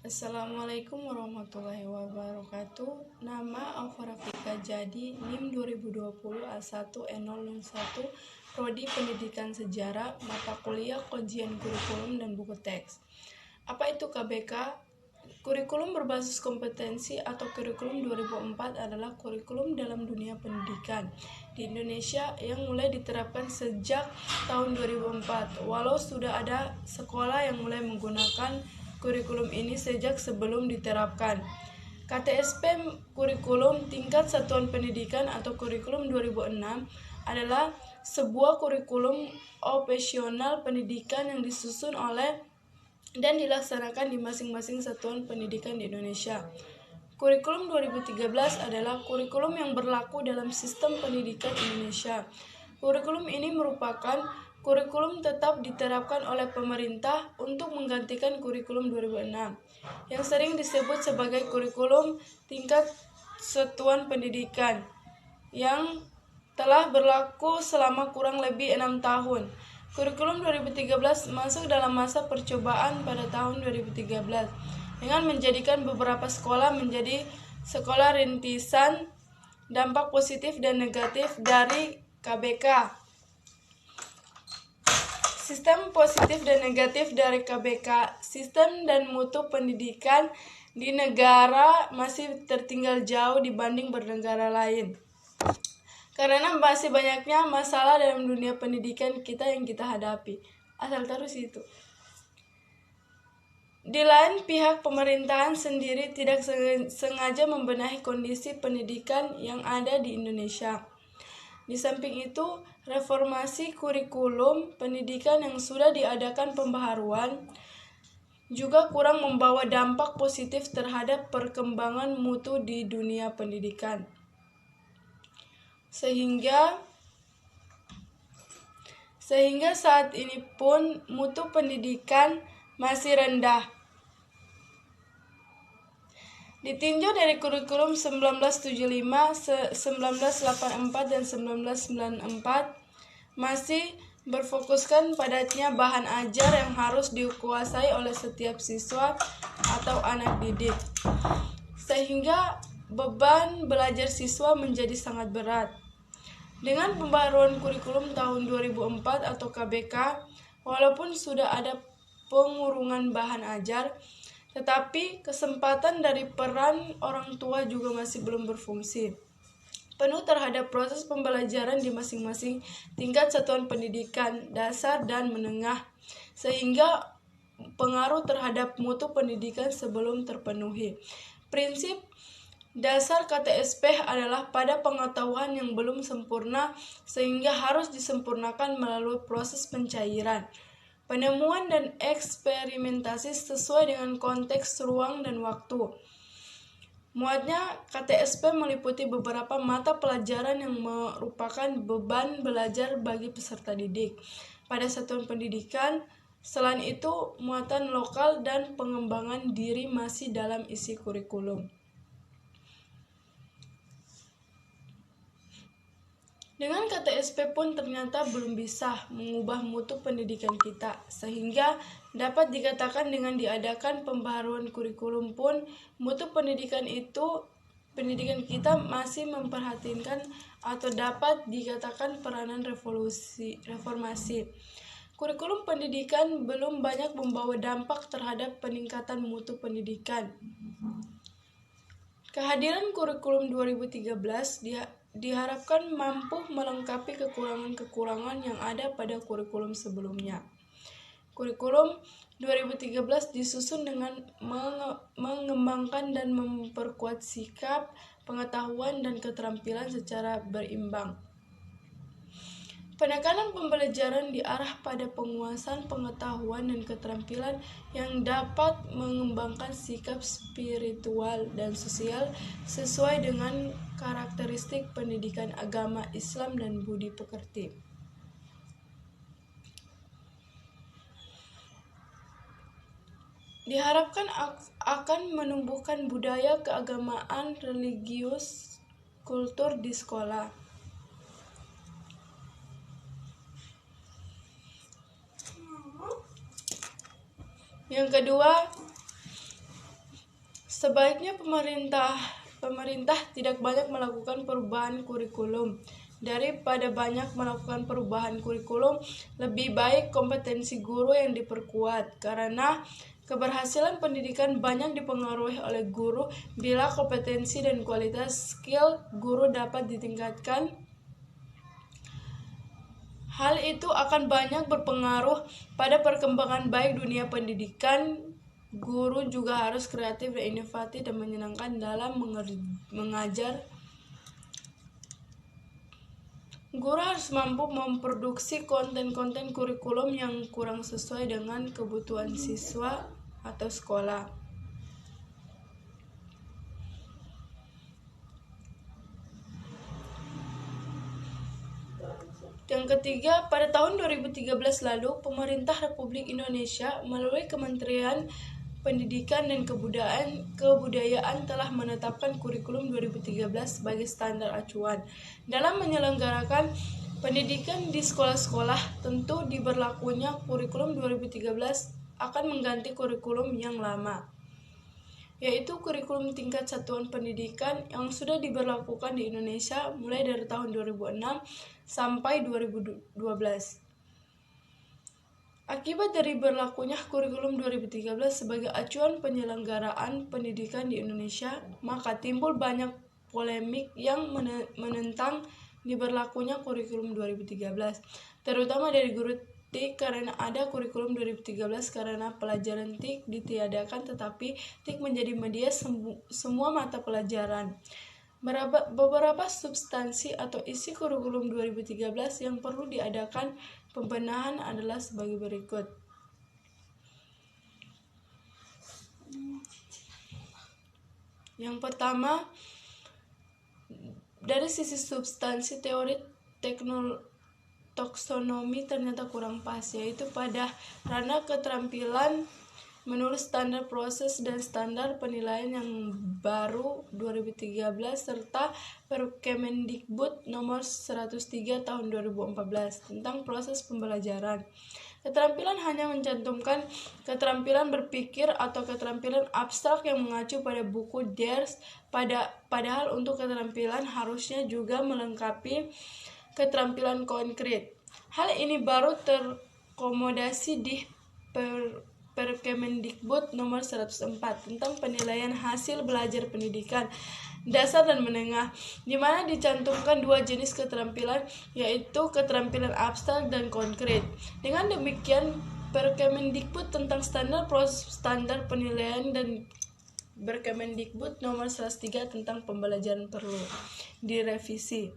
Assalamualaikum warahmatullahi wabarakatuh. Nama Alfarafika Jadi, NIM 2020 A1N001, Prodi Pendidikan Sejarah, mata kuliah Kajian Kurikulum dan Buku Teks. Apa itu KBK? Kurikulum berbasis kompetensi atau kurikulum 2004 adalah kurikulum dalam dunia pendidikan di Indonesia yang mulai diterapkan sejak tahun 2004. Walau sudah ada sekolah yang mulai menggunakan kurikulum ini sejak sebelum diterapkan. KTSP kurikulum tingkat satuan pendidikan atau kurikulum 2006 adalah sebuah kurikulum operasional pendidikan yang disusun oleh dan dilaksanakan di masing-masing satuan pendidikan di Indonesia. Kurikulum 2013 adalah kurikulum yang berlaku dalam sistem pendidikan Indonesia. Kurikulum ini merupakan kurikulum tetap diterapkan oleh pemerintah untuk menggantikan kurikulum 2006, yang sering disebut sebagai kurikulum tingkat satuan pendidikan, yang telah berlaku selama kurang lebih 6 tahun. Kurikulum 2013 masuk dalam masa percobaan pada tahun 2013 dengan menjadikan beberapa sekolah menjadi sekolah rintisan. Dampak positif dan negatif dari KBK. Sistem positif dan negatif dari KBK. Sistem dan mutu pendidikan di negara masih tertinggal jauh dibanding bernegara lain. Karena masih banyaknya masalah dalam dunia pendidikan kita yang kita hadapi. Asal terus itu. Di lain pihak, pemerintahan sendiri tidak sengaja membenahi kondisi pendidikan yang ada di Indonesia. Di samping itu, reformasi kurikulum pendidikan yang sudah diadakan pembaharuan juga kurang membawa dampak positif terhadap perkembangan mutu di dunia pendidikan. Sehingga saat ini pun mutu pendidikan masih rendah. Ditinjau dari kurikulum 1975, 1984, dan 1994 masih berfokuskan padatnya bahan ajar yang harus dikuasai oleh setiap siswa atau anak didik, sehingga beban belajar siswa menjadi sangat berat. Dengan pembaharuan kurikulum tahun 2004 atau KBK, walaupun sudah ada pengurungan bahan ajar, tetapi kesempatan dari peran orang tua juga masih belum berfungsi penuh terhadap proses pembelajaran di masing-masing tingkat satuan pendidikan dasar dan menengah, sehingga pengaruh terhadap mutu pendidikan sebelum terpenuhi. Prinsip dasar KTSP adalah pada pengetahuan yang belum sempurna sehingga harus disempurnakan melalui proses pencairan, penemuan dan eksperimentasi sesuai dengan konteks ruang dan waktu. Muatnya, KTSP meliputi beberapa mata pelajaran yang merupakan beban belajar bagi peserta didik pada satuan pendidikan. Selain itu, muatan lokal dan pengembangan diri masih dalam isi kurikulum. Dengan KTSP pun ternyata belum bisa mengubah mutu pendidikan kita, sehingga dapat dikatakan dengan diadakan pembaharuan kurikulum pun mutu pendidikan kita masih memperhatikan atau dapat dikatakan peranan reformasi. Kurikulum pendidikan belum banyak membawa dampak terhadap peningkatan mutu pendidikan. Kehadiran kurikulum 2013 diharapkan mampu melengkapi kekurangan-kekurangan yang ada pada kurikulum sebelumnya. Kurikulum 2013 disusun dengan mengembangkan dan memperkuat sikap, pengetahuan, dan keterampilan secara berimbang. Penekanan pembelajaran diarah pada penguasaan pengetahuan dan keterampilan yang dapat mengembangkan sikap spiritual dan sosial sesuai dengan karakteristik pendidikan agama Islam dan budi pekerti. Diharapkan akan menumbuhkan budaya keagamaan, religius, kultur di sekolah. Yang kedua, Sebaiknya pemerintah tidak banyak melakukan perubahan kurikulum. Daripada banyak melakukan perubahan kurikulum, lebih baik kompetensi guru yang diperkuat, karena keberhasilan pendidikan banyak dipengaruhi oleh guru. Bila kompetensi dan kualitas skill guru dapat ditingkatkan, hal itu akan banyak berpengaruh pada perkembangan baik dunia pendidikan. Guru juga harus kreatif dan inovatif dan menyenangkan dalam mengajar. Guru harus mampu memproduksi konten-konten kurikulum yang kurang sesuai dengan kebutuhan siswa atau sekolah. Yang ketiga, pada tahun 2013 lalu, pemerintah Republik Indonesia melalui Kementerian Pendidikan dan Kebudayaan telah menetapkan kurikulum 2013 sebagai standar acuan. Dalam menyelenggarakan pendidikan di sekolah-sekolah, tentu diberlakunya kurikulum 2013 akan mengganti kurikulum yang lama, yaitu kurikulum tingkat satuan pendidikan yang sudah diberlakukan di Indonesia mulai dari tahun 2006 sampai 2012. Akibat dari berlakunya kurikulum 2013 sebagai acuan penyelenggaraan pendidikan di Indonesia, maka timbul banyak polemik yang menentang diberlakunya kurikulum 2013, terutama dari guru TIK karena ada kurikulum 2013 karena pelajaran TIK ditiadakan, tetapi TIK menjadi media semua mata pelajaran. Beberapa substansi atau isi kurikulum 2013 yang perlu diadakan pembenahan adalah sebagai berikut. Yang pertama, dari sisi substansi, teori taksonomi ternyata kurang pas, yaitu pada ranah keterampilan menulis standar proses dan standar penilaian yang baru 2013 serta Perkemendikbud nomor 103 tahun 2014 tentang proses pembelajaran. Keterampilan hanya mencantumkan keterampilan berpikir atau keterampilan abstrak yang mengacu pada buku DERS, padahal untuk keterampilan harusnya juga melengkapi keterampilan konkret. Hal ini baru terkomodasi di Perkemendikbud nomor 104 tentang penilaian hasil belajar pendidikan dasar dan menengah, di mana dicantumkan dua jenis keterampilan, yaitu keterampilan abstrak dan konkret. Dengan demikian, Perkemendikbud tentang standar penilaian dan Perkemendikbud nomor 103 tentang pembelajaran perlu direvisi.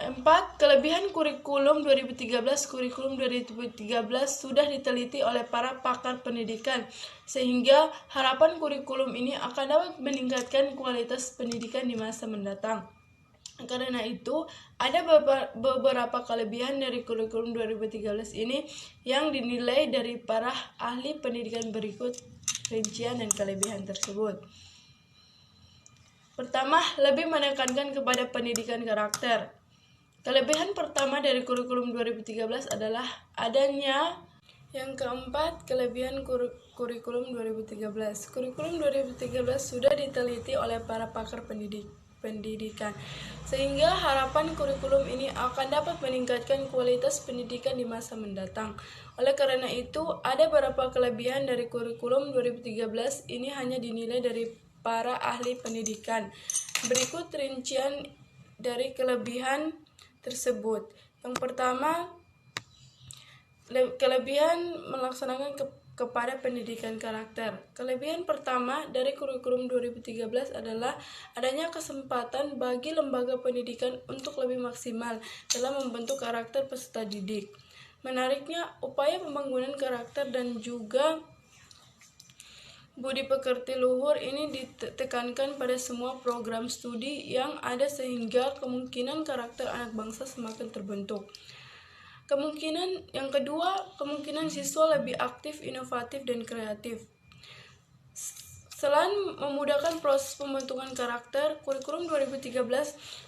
4. Kelebihan kurikulum 2013. Kurikulum 2013 sudah diteliti oleh para pakar pendidikan, sehingga harapan kurikulum ini akan dapat meningkatkan kualitas pendidikan di masa mendatang. Karena itu, ada beberapa kelebihan dari kurikulum 2013 ini yang dinilai dari para ahli pendidikan. Berikut rincian dan kelebihan tersebut. Pertama, lebih menekankan kepada pendidikan karakter. Kelebihan pertama dari kurikulum 2013 adalah adanya. Yang keempat, kelebihan kurikulum 2013. Kurikulum 2013 sudah diteliti oleh para pakar pendidikan, sehingga harapan kurikulum ini akan dapat meningkatkan kualitas pendidikan di masa mendatang. Oleh karena itu, ada beberapa kelebihan dari kurikulum 2013 ini hanya dinilai dari para ahli pendidikan. Berikut rincian dari kelebihan tersebut. Yang pertama, kelebihan melaksanakan kepada pendidikan karakter. Kelebihan pertama dari kurikulum 2013 adalah adanya kesempatan bagi lembaga pendidikan untuk lebih maksimal dalam membentuk karakter peserta didik. Menariknya, upaya pembangunan karakter dan juga budi pekerti luhur ini ditekankan pada semua program studi yang ada, sehingga kemungkinan karakter anak bangsa semakin terbentuk. Kemungkinan yang kedua, kemungkinan siswa lebih aktif, inovatif, dan kreatif. Selain memudahkan proses pembentukan karakter, kurikulum 2013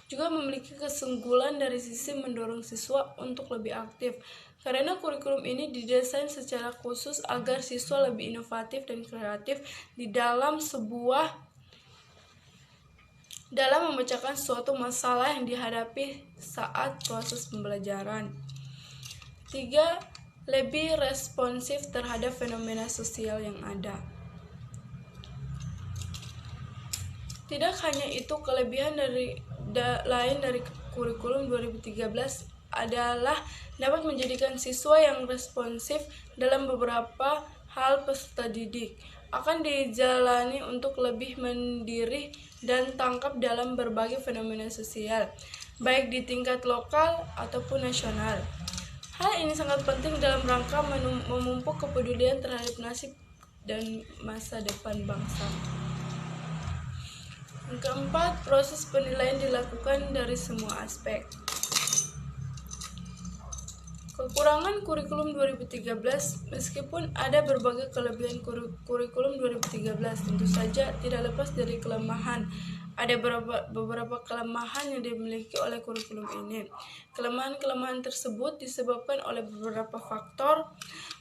juga memiliki keunggulan dari sisi mendorong siswa untuk lebih aktif. Karena kurikulum ini didesain secara khusus agar siswa lebih inovatif dan kreatif dalam memecahkan suatu masalah yang dihadapi saat proses pembelajaran. 3. Lebih responsif terhadap fenomena sosial yang ada. Tidak hanya itu, kelebihan lain dari kurikulum 2013 adalah dapat menjadikan siswa yang responsif dalam beberapa hal. Peserta didik akan dijalani untuk lebih mandiri dan tangkap dalam berbagai fenomena sosial, baik di tingkat lokal ataupun nasional. Hal ini sangat penting dalam rangka memupuk kepedulian terhadap nasib dan masa depan bangsa. Yang keempat, proses penilaian dilakukan dari semua aspek. Kekurangan kurikulum 2013. Meskipun ada berbagai kelebihan kurikulum 2013, tentu saja tidak lepas dari kelemahan. Ada beberapa kelemahan yang dimiliki oleh kurikulum ini. Kelemahan-kelemahan tersebut disebabkan oleh beberapa faktor,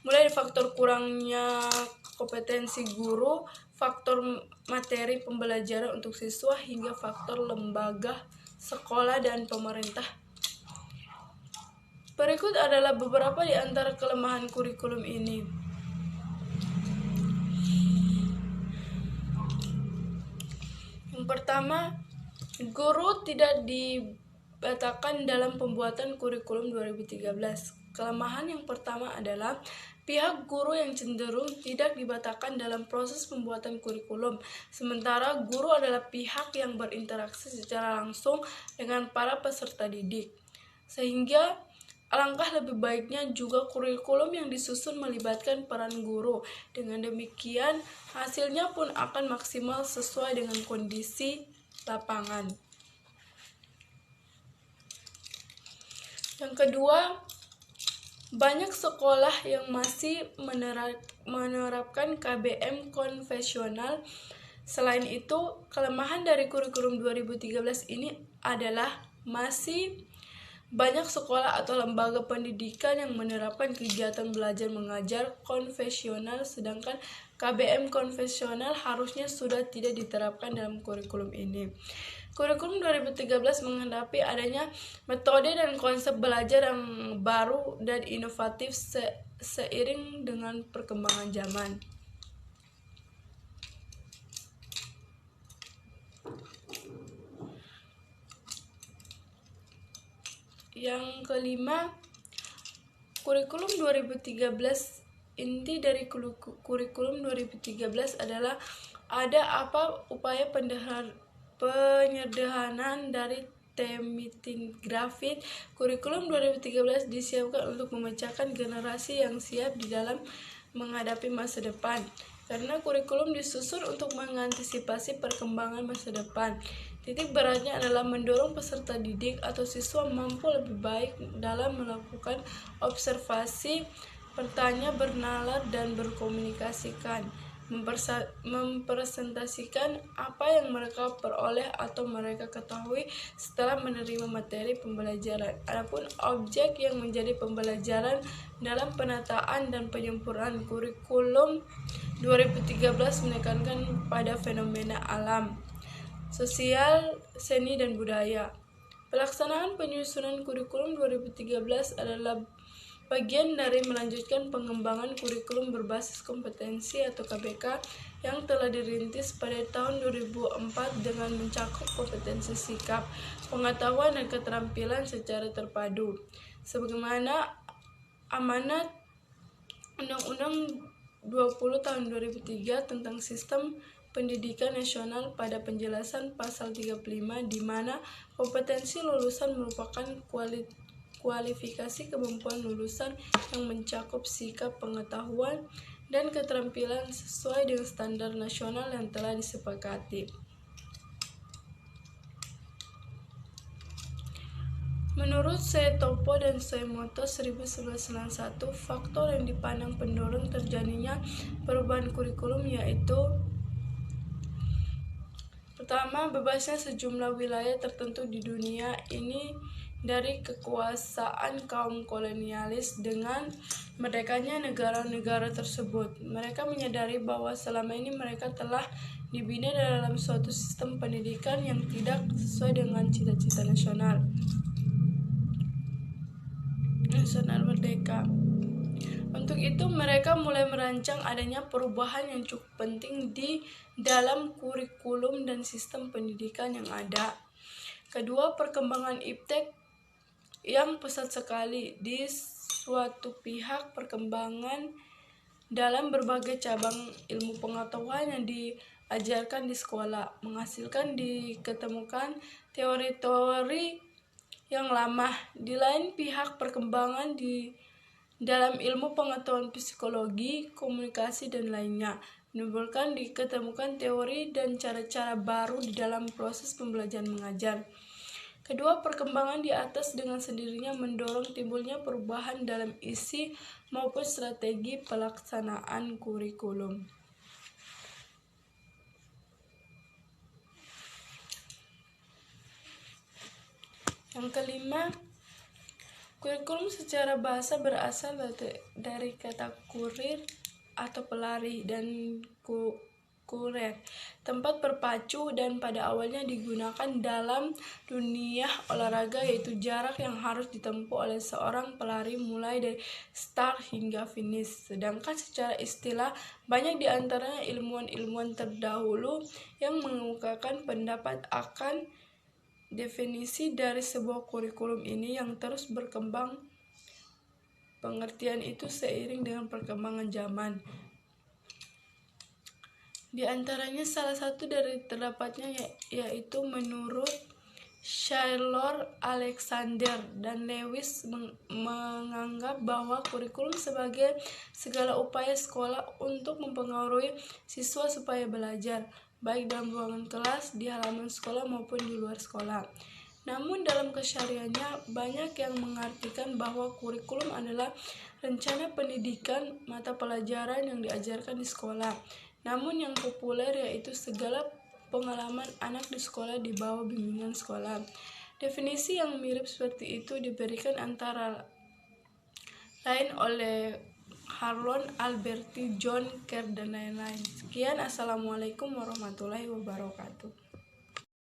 mulai dari faktor kurangnya kompetensi guru, faktor materi pembelajaran untuk siswa, hingga faktor lembaga, sekolah, dan pemerintah. Berikut adalah beberapa di antara kelemahan kurikulum ini. Yang pertama, guru tidak dilibatkan dalam pembuatan kurikulum 2013. Kelemahan yang pertama adalah pihak guru yang cenderung tidak dilibatkan dalam proses pembuatan kurikulum, sementara guru adalah pihak yang berinteraksi secara langsung dengan para peserta didik. Sehingga alangkah lebih baiknya juga kurikulum yang disusun melibatkan peran guru. Dengan demikian, hasilnya pun akan maksimal sesuai dengan kondisi lapangan. Yang kedua, banyak sekolah yang masih menerapkan KBM konvensional. Selain itu, kelemahan dari kurikulum 2013 ini adalah masih banyak sekolah atau lembaga pendidikan yang menerapkan kegiatan belajar mengajar konvensional, sedangkan KBM konvensional harusnya sudah tidak diterapkan dalam kurikulum ini. Kurikulum 2013 menghendaki adanya metode dan konsep belajar yang baru dan inovatif seiring dengan perkembangan zaman. Yang kelima, kurikulum 2013, inti dari kurikulum 2013 adalah upaya penyederhanaan dari thematic grafik. Kurikulum 2013 disiapkan untuk memecahkan generasi yang siap di dalam menghadapi masa depan. Karena kurikulum disusun untuk mengantisipasi perkembangan masa depan. Titik beratnya adalah mendorong peserta didik atau siswa mampu lebih baik dalam melakukan observasi, bertanya, bernalar, dan berkomunikasikan, mempresentasikan apa yang mereka peroleh atau mereka ketahui setelah menerima materi pembelajaran. Adapun objek yang menjadi pembelajaran dalam penataan dan penyempurnaan kurikulum 2013 menekankan pada fenomena alam, sosial, seni, dan budaya. Pelaksanaan penyusunan kurikulum 2013 adalah bagian dari melanjutkan pengembangan kurikulum berbasis kompetensi atau KBK yang telah dirintis pada tahun 2004 dengan mencakup kompetensi sikap, pengetahuan, dan keterampilan secara terpadu. Sebagaimana amanat Undang-Undang 20 tahun 2003 tentang Sistem Pendidikan Nasional pada penjelasan pasal 35, di mana kompetensi lulusan merupakan kualifikasi kemampuan lulusan yang mencakup sikap, pengetahuan, dan keterampilan sesuai dengan standar nasional yang telah disepakati. Menurut Suetopo dan Soemoto 1991, faktor yang dipandang pendorong terjadinya perubahan kurikulum yaitu: pertama, bebasnya sejumlah wilayah tertentu di dunia ini dari kekuasaan kaum kolonialis dengan merdekanya negara-negara tersebut. Mereka menyadari bahwa selama ini mereka telah dibina dalam suatu sistem pendidikan yang tidak sesuai dengan cita-cita nasional merdeka. Untuk itu mereka mulai merancang adanya perubahan yang cukup penting di dalam kurikulum dan sistem pendidikan yang ada. Kedua, perkembangan iptek yang pesat sekali. Di suatu pihak, perkembangan dalam berbagai cabang ilmu pengetahuan yang diajarkan di sekolah menghasilkan diketemukan teori-teori yang lama. Di lain pihak, perkembangan di dalam ilmu pengetahuan psikologi, komunikasi, dan lainnya menimbulkan diketemukan teori dan cara-cara baru di dalam proses pembelajaran mengajar. Kedua, perkembangan di atas dengan sendirinya mendorong timbulnya perubahan dalam isi maupun strategi pelaksanaan kurikulum. Yang kelima, kurikulum secara bahasa berasal dari kata kurir atau pelari dan kurer, tempat berpacu, dan pada awalnya digunakan dalam dunia olahraga, yaitu jarak yang harus ditempuh oleh seorang pelari mulai dari start hingga finish. Sedangkan secara istilah, banyak di antaranya ilmuwan-ilmuwan terdahulu yang mengemukakan pendapat akan definisi dari sebuah kurikulum ini yang terus berkembang. Pengertian itu seiring dengan perkembangan zaman. Di antaranya salah satu dari terdapatnya yaitu menurut Shailor, Alexander, dan Lewis menganggap bahwa kurikulum sebagai segala upaya sekolah untuk mempengaruhi siswa supaya belajar, baik dalam ruangan kelas, di halaman sekolah maupun di luar sekolah. Namun dalam kesehariannya banyak yang mengartikan bahwa kurikulum adalah rencana pendidikan mata pelajaran yang diajarkan di sekolah. Namun yang populer yaitu segala pengalaman anak di sekolah di bawah bimbingan sekolah. Definisi yang mirip seperti itu diberikan antara lain oleh Harlan, Alberti, John Kerr, dan lain-lain. Sekian, Assalamualaikum warahmatullahi wabarakatuh.